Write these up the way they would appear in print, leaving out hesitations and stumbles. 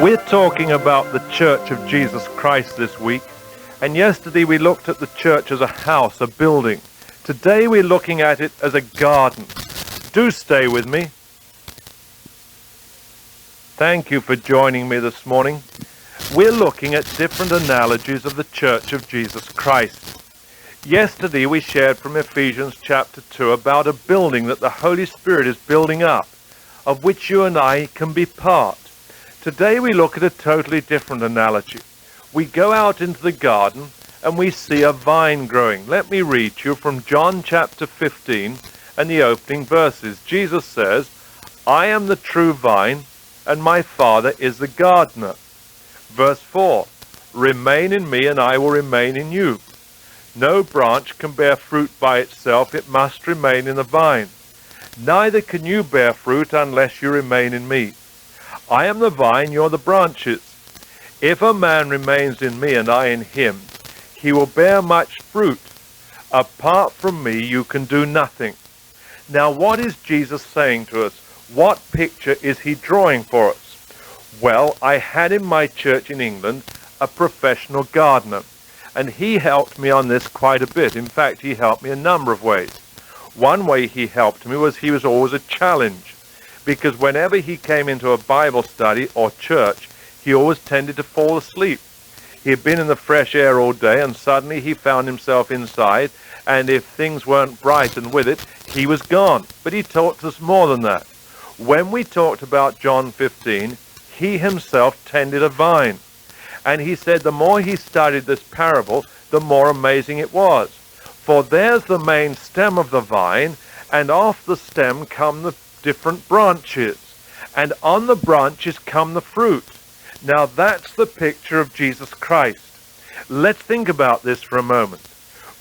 We're talking about the Church of Jesus Christ this week, and yesterday we looked at the church as a house, a building. Today we're looking at it as a garden. Do stay with me. Thank you for joining me this morning. We're looking at different analogies of the Church of Jesus Christ. Yesterday we shared from Ephesians chapter 2 about a building that the Holy Spirit is building up, of which you and I can be part. Today we look at a totally different analogy. We go out into the garden and we see a vine growing. Let me read to you from John chapter 15 and the opening verses. Jesus says, "I am the true vine, and my Father is the gardener." Verse 4, "Remain in me, and I will remain in you. No branch can bear fruit by itself, it must remain in the vine. Neither can you bear fruit unless you remain in me. I am the vine, you're the branches. If a man remains in me and I in him, he will bear much fruit. Apart from me, you can do nothing." Now, what is Jesus saying to us? What picture is he drawing for us? Well, I had in my church in England a professional gardener, and he helped me on this quite a bit. In fact, he helped me a number of ways. One way he helped me was he was always a challenge, because whenever he came into a Bible study or church, he always tended to fall asleep. He had been in the fresh air all day, and suddenly he found himself inside, and if things weren't bright and with it, he was gone. But he taught us more than that. When we talked about John 15, he himself tended a vine. And he said the more he studied this parable, the more amazing it was. For there's the main stem of the vine, and off the stem come the different branches, and on the branches come the fruit. Now that's the picture of Jesus Christ. Let's think about this for a moment.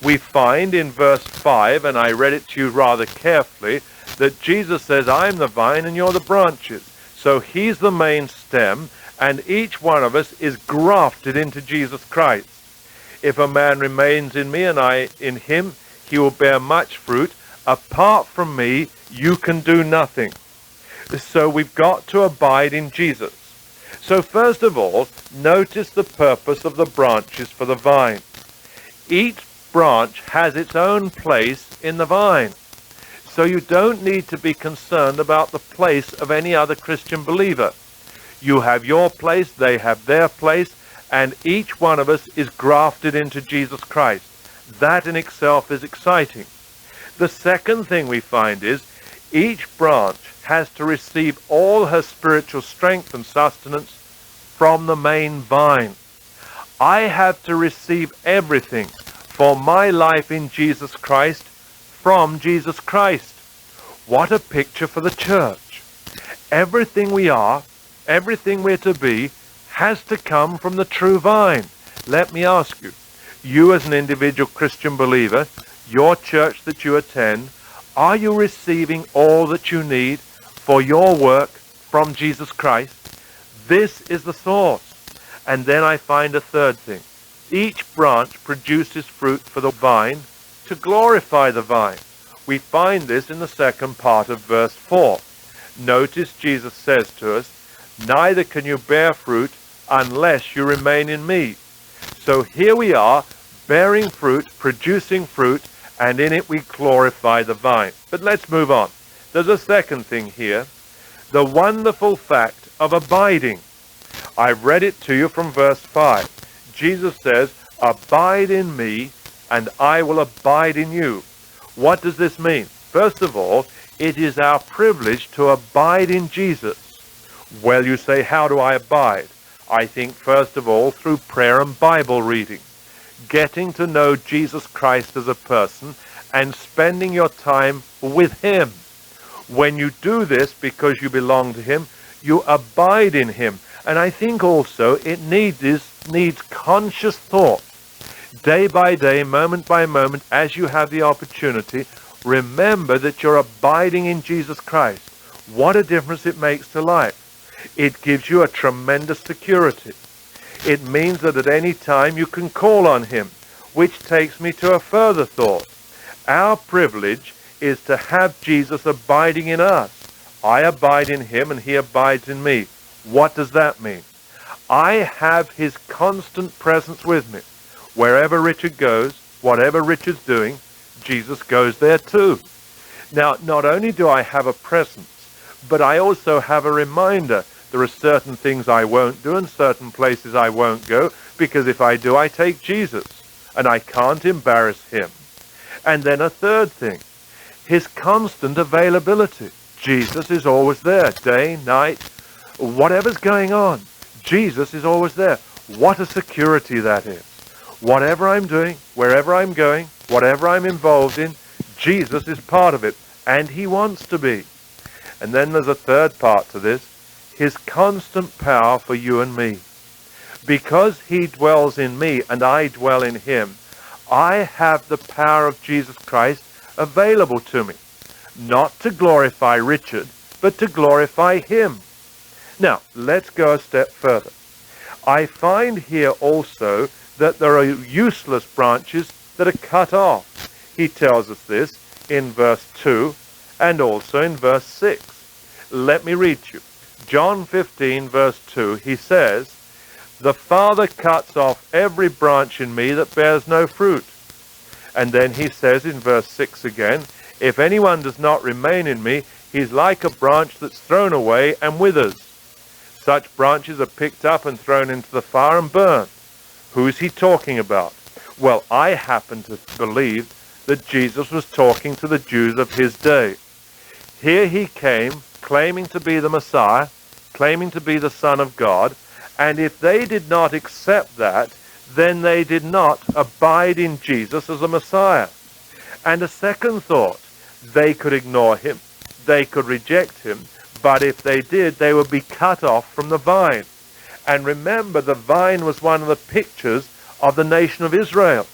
We find in verse 5, and I read it to you rather carefully, that Jesus says, "I am the vine and you're the branches." So he's the main stem, and each one of us is grafted into Jesus Christ. "If a man remains in me and I in him, he will bear much fruit. Apart from me, you can do nothing." So we've got to abide in Jesus. So first of all, notice the purpose of the branches for the vine. Each branch has its own place in the vine. So you don't need to be concerned about the place of any other Christian believer. You have your place, they have their place, and each one of us is grafted into Jesus Christ. That in itself is exciting. The second thing we find is each branch has to receive all her spiritual strength and sustenance from the main vine. I have to receive everything for my life in Jesus Christ from Jesus Christ. What a picture for the church. Everything we are, everything we're to be, has to come from the true vine. Let me ask you, you as an individual Christian believer, your church that you attend, are you receiving all that you need for your work from Jesus Christ? This is the source. And then I find a third thing. Each branch produces fruit for the vine to glorify the vine. We find this in the second part of verse 4. Notice Jesus says to us, "Neither can you bear fruit unless you remain in me." So here we are, bearing fruit, producing fruit, and in it we glorify the vine. But let's move on. There's a second thing here, the wonderful fact of abiding. I've read it to you from verse 5. Jesus says, "Abide in me, and I will abide in you." What does this mean? First of all, it is our privilege to abide in Jesus. Well, you say, how do I abide? I think, first of all, through prayer and Bible reading. Getting to know Jesus Christ as a person and spending your time with him. When you do this because you belong to him, you abide in him. And I think also it needs conscious thought. Day by day, moment by moment, as you have the opportunity, remember that you're abiding in Jesus Christ. What a difference it makes to life. It gives you a tremendous security. It means that at any time you can call on him, which takes me to a further thought. Our privilege is to have Jesus abiding in us. I abide in him and he abides in me. What does that mean? I have his constant presence with me. Wherever Richard goes, whatever Richard's doing, Jesus goes there too. Now, not only do I have a presence, but I also have a reminder. There are certain things I won't do and certain places I won't go, because if I do, I take Jesus, and I can't embarrass him. And then a third thing, his constant availability. Jesus is always there, day, night, whatever's going on. Jesus is always there. What a security that is. Whatever I'm doing, wherever I'm going, whatever I'm involved in, Jesus is part of it, and he wants to be. And then there's a third part to this, his constant power for you and me. Because he dwells in me and I dwell in him, I have the power of Jesus Christ available to me. Not to glorify Richard, but to glorify him. Now, let's go a step further. I find here also that there are useless branches that are cut off. He tells us this in verse 2 and also in verse 6. Let me read you. John 15 verse 2, he says, "The Father cuts off every branch in me that bears no fruit." And then he says in verse 6 again, "If anyone does not remain in me, he's like a branch that's thrown away and withers. Such branches are picked up and thrown into the fire and burned." Who's he talking about? Well, I happen to believe that Jesus was talking to the Jews of his day. Here he came claiming to be the Messiah, claiming to be the Son of God, and if they did not accept that, then they did not abide in Jesus as a Messiah. And a second thought, they could ignore him, they could reject him, but if they did, they would be cut off from the vine. And remember, the vine was one of the pictures of the nation of Israel.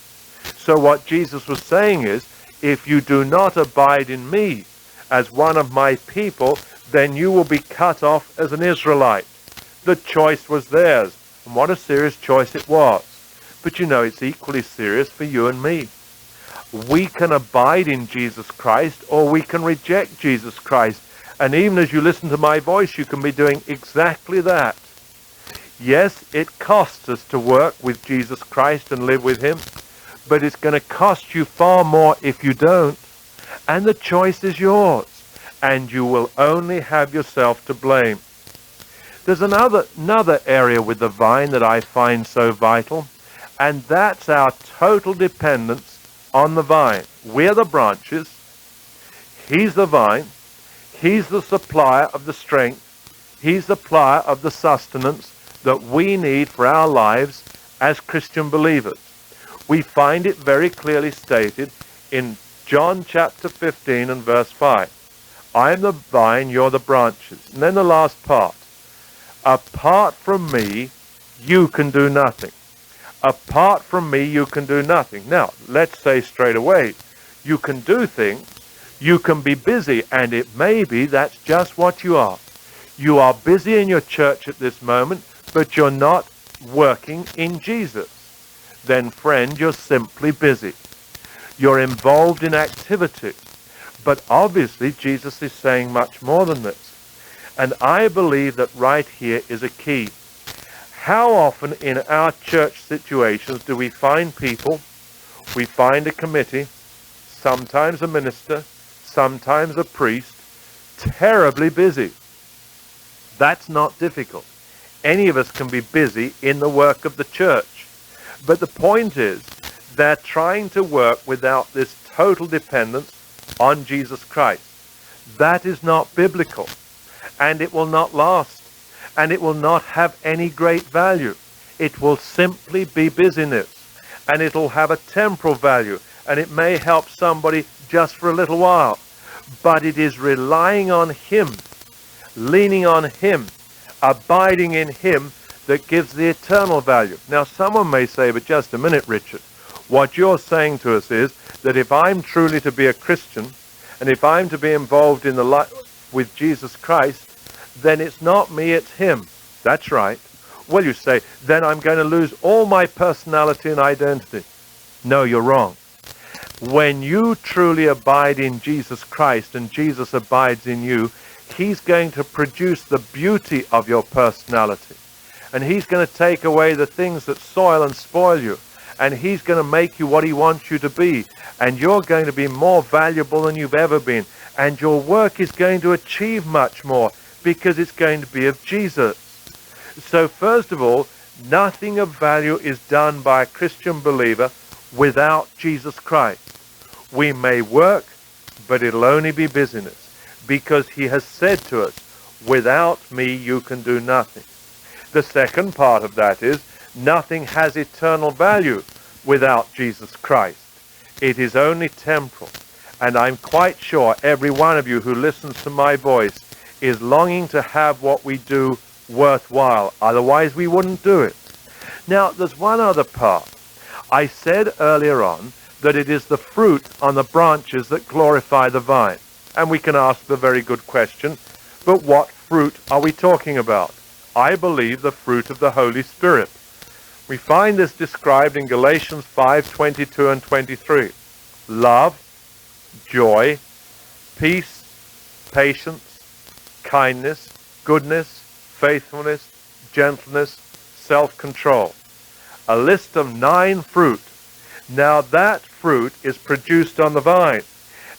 So what Jesus was saying is, if you do not abide in me as one of my people, then you will be cut off as an Israelite. The choice was theirs, and what a serious choice it was. But you know, it's equally serious for you and me. We can abide in Jesus Christ, or we can reject Jesus Christ. And even as you listen to my voice, you can be doing exactly that. Yes, it costs us to work with Jesus Christ and live with him, but it's going to cost you far more if you don't. And the choice is yours, and you will only have yourself to blame. There's another area with the vine that I find so vital, and that's our total dependence on the vine. We're the branches, he's the vine, he's the supplier of the strength, he's the supplier of the sustenance that we need for our lives as Christian believers. We find it very clearly stated in John chapter 15 and verse 5. I am the vine, you're the branches. And then the last part. Apart from me, you can do nothing. Apart from me, you can do nothing. Now, let's say straight away, you can do things, you can be busy, and it may be that's just what you are. You are busy in your church at this moment, but you're not working in Jesus. Then, friend, you're simply busy. You're involved in activity. But obviously, Jesus is saying much more than this. And I believe that right here is a key. How often in our church situations do we find people, we find a committee, sometimes a minister, sometimes a priest, terribly busy? That's not difficult. Any of us can be busy in the work of the church. But the point is, they're trying to work without this total dependence on Jesus Christ. That is not biblical, and it will not last, and it will not have any great value. It will simply be busyness, and it'll have a temporal value, and it may help somebody just for a little while, but it is relying on him, leaning on him, abiding in him that gives the eternal value. Now, someone may say, but just a minute, Richard, what you're saying to us is that if I'm truly to be a Christian, and if I'm to be involved in the life with Jesus Christ, then it's not me, it's him. That's right. Well, you say, then I'm going to lose all my personality and identity. No, you're wrong. When you truly abide in Jesus Christ and Jesus abides in you, he's going to produce the beauty of your personality. and he's going to take away the things that soil and spoil you, and he's going to make you what he wants you to be, and you're going to be more valuable than you've ever been, and your work is going to achieve much more because it's going to be of Jesus. So first of all, nothing of value is done by a Christian believer without Jesus Christ. We may work, but it'll only be busyness, because he has said to us, without me you can do nothing. The second part of that is, nothing has eternal value without Jesus Christ. It is only temporal. And I'm quite sure every one of you who listens to my voice is longing to have what we do worthwhile. Otherwise we wouldn't do it. Now, there's one other part. I said earlier on that it is the fruit on the branches that glorify the vine. And we can ask the very good question, but what fruit are we talking about? I believe the fruit of the Holy Spirit. We find this described in Galatians 5:22 and 23. Love, joy, peace, patience, kindness, goodness, faithfulness, gentleness, self-control. A list of 9 fruit. Now that fruit is produced on the vine.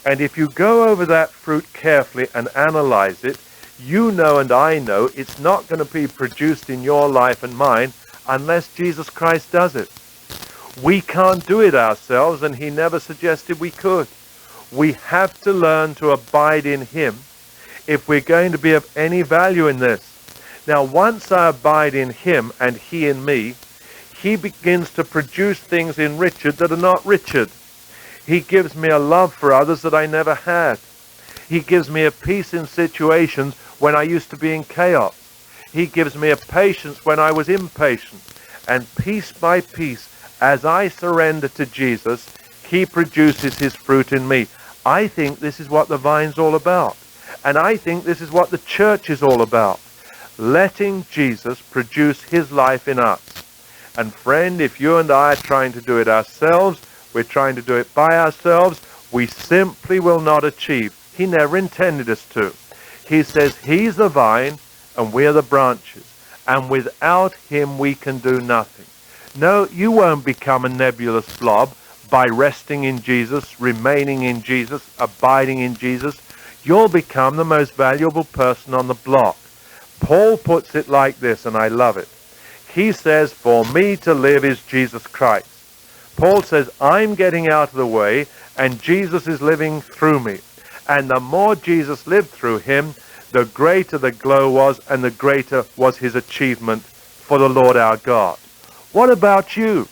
And if you go over that fruit carefully and analyze it, you know and I know it's not going to be produced in your life and mine unless Jesus Christ does it. We can't do it ourselves, and he never suggested we could. We have to learn to abide in him if we're going to be of any value in this. Now, once I abide in him and he in me, he begins to produce things in Richard that are not Richard. He gives me a love for others that I never had. He gives me a peace in situations when I used to be in chaos. He gives me a patience when I was impatient. And piece by piece, as I surrender to Jesus, he produces his fruit in me. I think this is what the vine's all about. And I think this is what the church is all about. Letting Jesus produce his life in us. And friend, if you and I are trying to do it ourselves, we're trying to do it by ourselves, we simply will not achieve. He never intended us to. He says he's the vine and we're the branches. And without him we can do nothing. No, you won't become a nebulous blob by resting in Jesus, remaining in Jesus, abiding in Jesus. You'll become the most valuable person on the block. Paul puts it like this, and I love it. He says, for me to live is Jesus Christ. Paul says, I'm getting out of the way, and Jesus is living through me. And the more Jesus lived through him, the greater the glow was, and the greater was his achievement for the Lord our God. What about you?